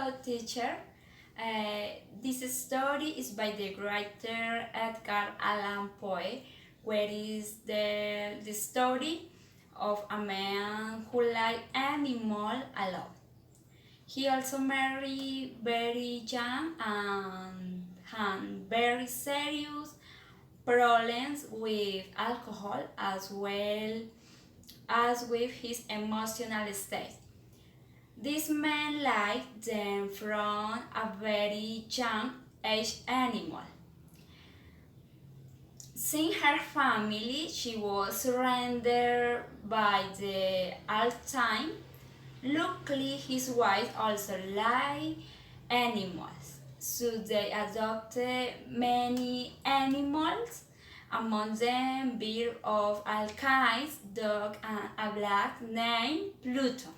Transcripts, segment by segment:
Hello, teacher. This story is by the writer Edgar Allan Poe, where is the story of a man who liked animal a lot. He also married very young and had very serious problems with alcohol as well as with his emotional state. This man liked them from a very young age animal. Seeing her family, she was surrounded by the all time. Luckily, his wife also liked animals, so they adopted many animals, among them birds of all kinds, dog and a black named Pluto.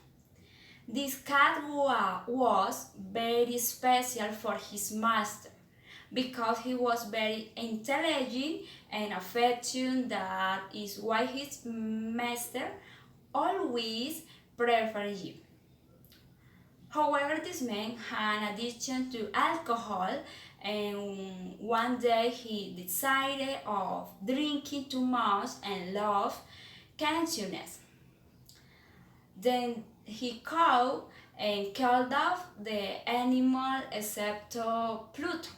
This cat was very special for his master because he was very intelligent and affectionate. That is why his master always preferred him. However, this man had an addiction to alcohol, and one day he decided of drinking too much and lost consciousness. Then he caught and killed off the animal except Pluto.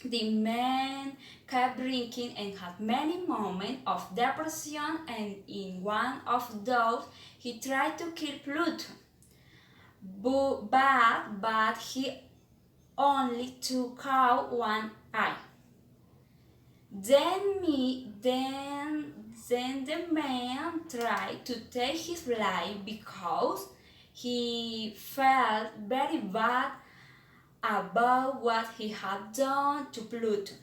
The man kept drinking and had many moments of depression, and in one of those he tried to kill Pluto. But he only took out one eye. Then the man tried to take his life because he felt very bad about what he had done to Pluto.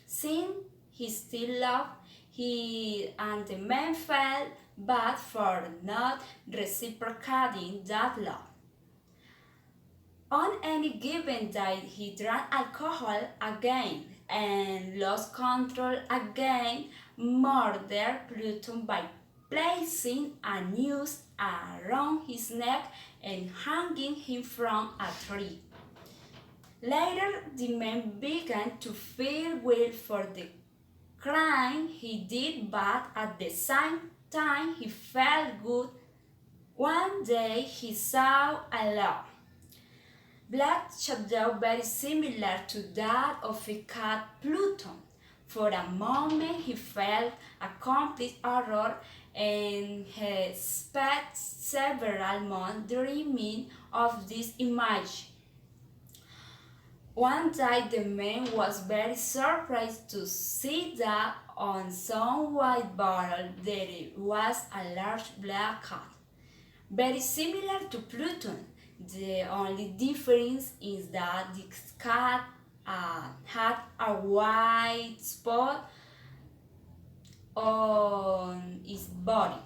Since he still loved him, and the man felt bad for not reciprocating that love. On any given day, he drank alcohol again and lost control again, murdered Pluto by placing a noose around his neck and hanging him from a tree. Later, the man began to feel guilt for the crime he did, but at the same time he felt good. One day he saw a black shadow very similar to that of a cat Pluto. For a moment he felt a complete horror and he spent several months dreaming of this image. One day the man was very surprised to see that on some white bottle there was a large black cat, very similar to Pluto. The only difference is that this cat had a white spot on its body,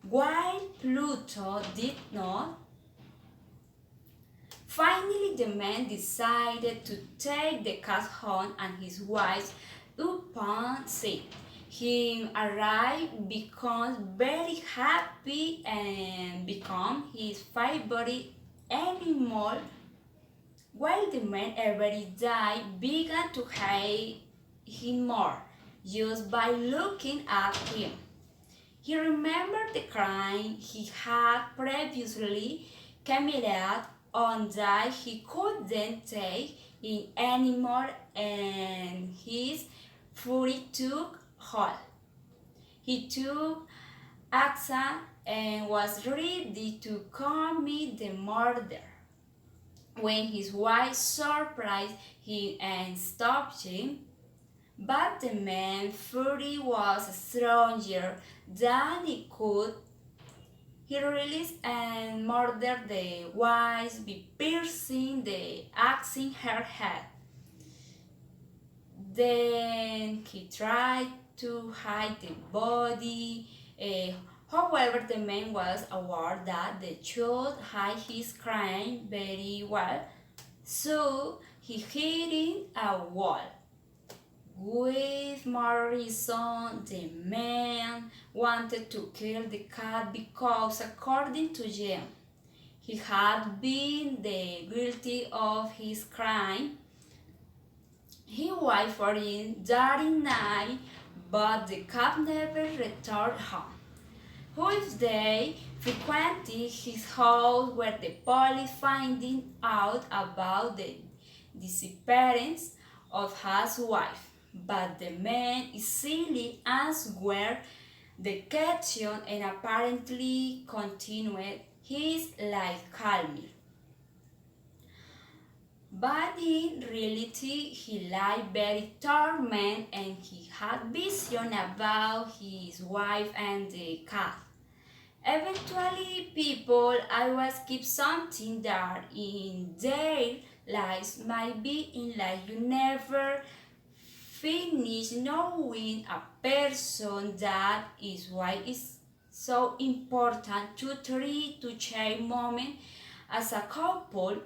while Pluto did not. Finally, the man decided to take the cat home, and his wife, upon seeing him arrive, became very happy and became his favorite animal, while the man every day began to hate him more just by looking at him. He remembered the crime he had previously committed on that he couldn't take it anymore, and his fury took hold. He took action and was ready to commit the murder. When his wife surprised him and stopped him, but the man's fury was stronger than he could. He released and murdered the wife by piercing the axe in her head. Then he tried to hide the body. However, the man was aware that they should hide his crime very well, so he hid in a wall. With more reason, the man wanted to kill the cat because, according to him, he had been the guilty of his crime. He waited for him during night, but the cab never returned home. One day, frequented his house where the police finding out about the disappearance of his wife, but the man easily answered the question and apparently continued his life calmly. But in reality, he lay very tormented and he had visions about his wife and the cat. Eventually, people always keep something that in their lives might be in life. You never finish knowing a person. That is why it's so important to try to share moments as a couple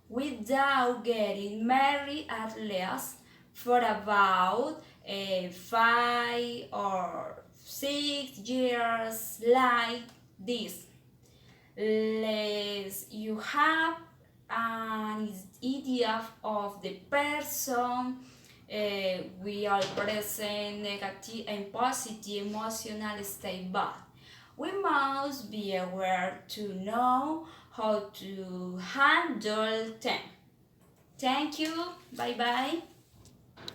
without getting married at least for about 5 or 6 years like this. Less you have an idea of the person, we are present negative and positive emotional state, but we must be aware to know how to handle them. Thank you. Bye bye.